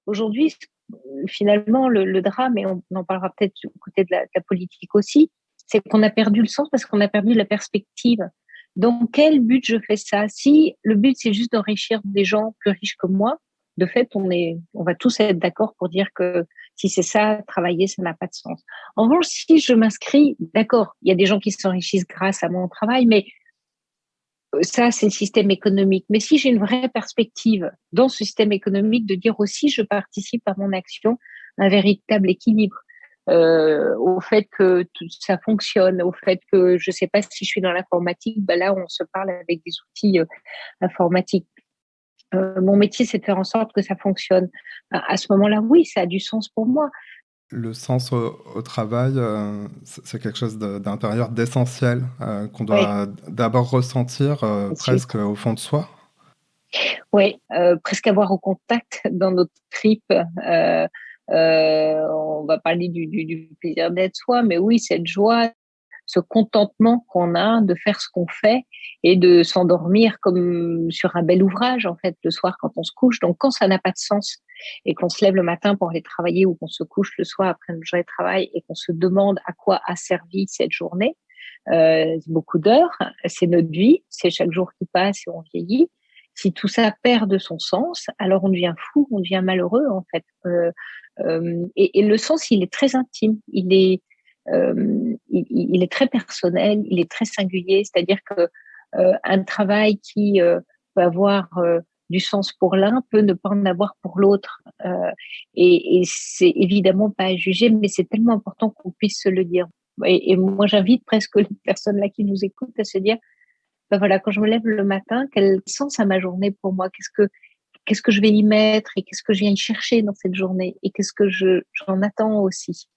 aujourd'hui, finalement, le drame, et on en parlera peut-être du côté de la politique aussi, c'est qu'on a perdu le sens parce qu'on a perdu la perspective. Dans quel but je fais ça? Si le but, c'est juste d'enrichir des gens plus riches que moi, de fait, on va tous être d'accord pour dire que si c'est ça, travailler, ça n'a pas de sens. En revanche, si je m'inscris, d'accord, il y a des gens qui s'enrichissent grâce à mon travail, mais ça, c'est le système économique. Mais si j'ai une vraie perspective dans ce système économique, de dire aussi, je participe à mon action, un véritable équilibre, au fait que tout ça fonctionne, au fait que je sais pas si je suis dans l'informatique, ben là, on se parle avec des outils informatiques. Mon métier, c'est de faire en sorte que ça fonctionne. À ce moment-là, oui, ça a du sens pour moi. Le sens au travail, c'est quelque chose d'intérieur, d'essentiel, qu'on Oui, doit d'abord ressentir, presque ensuite. au fond de soi. Oui, presque avoir au contact dans notre tripes. On va parler du plaisir d'être soi, mais oui, cette joie, ce contentement qu'on a de faire ce qu'on fait et de s'endormir comme sur un bel ouvrage, en fait, le soir quand on se couche. Donc, quand ça n'a pas de sens et qu'on se lève le matin pour aller travailler ou qu'on se couche le soir après une journée de travail et qu'on se demande à quoi a servi cette journée, c'est beaucoup d'heures, c'est notre vie, c'est chaque jour qui passe et on vieillit. Si tout ça perd de son sens, alors on devient fou, on devient malheureux en fait. Et le sens, il est très intime, il est très personnel, il est très singulier. C'est-à-dire que un travail qui peut avoir du sens pour l'un peut ne pas en avoir pour l'autre. Et c'est évidemment pas à juger, mais c'est tellement important qu'on puisse se le dire. Et moi, j'invite presque les personnes là qui nous écoutent à se dire, ben voilà, quand je me lève le matin, quel sens a ma journée pour moi? Qu'est-ce que je vais y mettre et qu'est-ce que je viens y chercher dans cette journée et qu'est-ce que j'en attends aussi?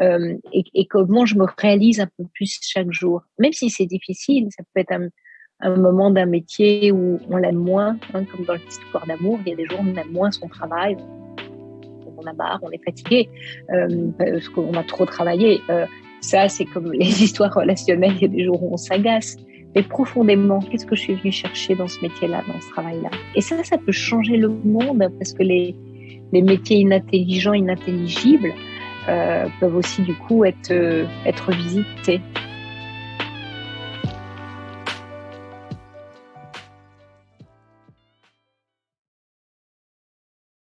Et comment je me réalise un peu plus chaque jour. Même si c'est difficile, ça peut être un moment d'un métier où on l'aime moins, hein, comme dans l'histoire d'amour, il y a des jours où on aime moins son travail, on a marre, on est fatigué, parce qu'on a trop travaillé. Ça, c'est comme les histoires relationnelles, il y a des jours où on s'agace. Mais profondément, qu'est-ce que je suis venue chercher dans ce métier-là, dans ce travail-là? Et ça peut changer le monde parce que les métiers inintelligents, inintelligibles, peuvent aussi du coup être visités.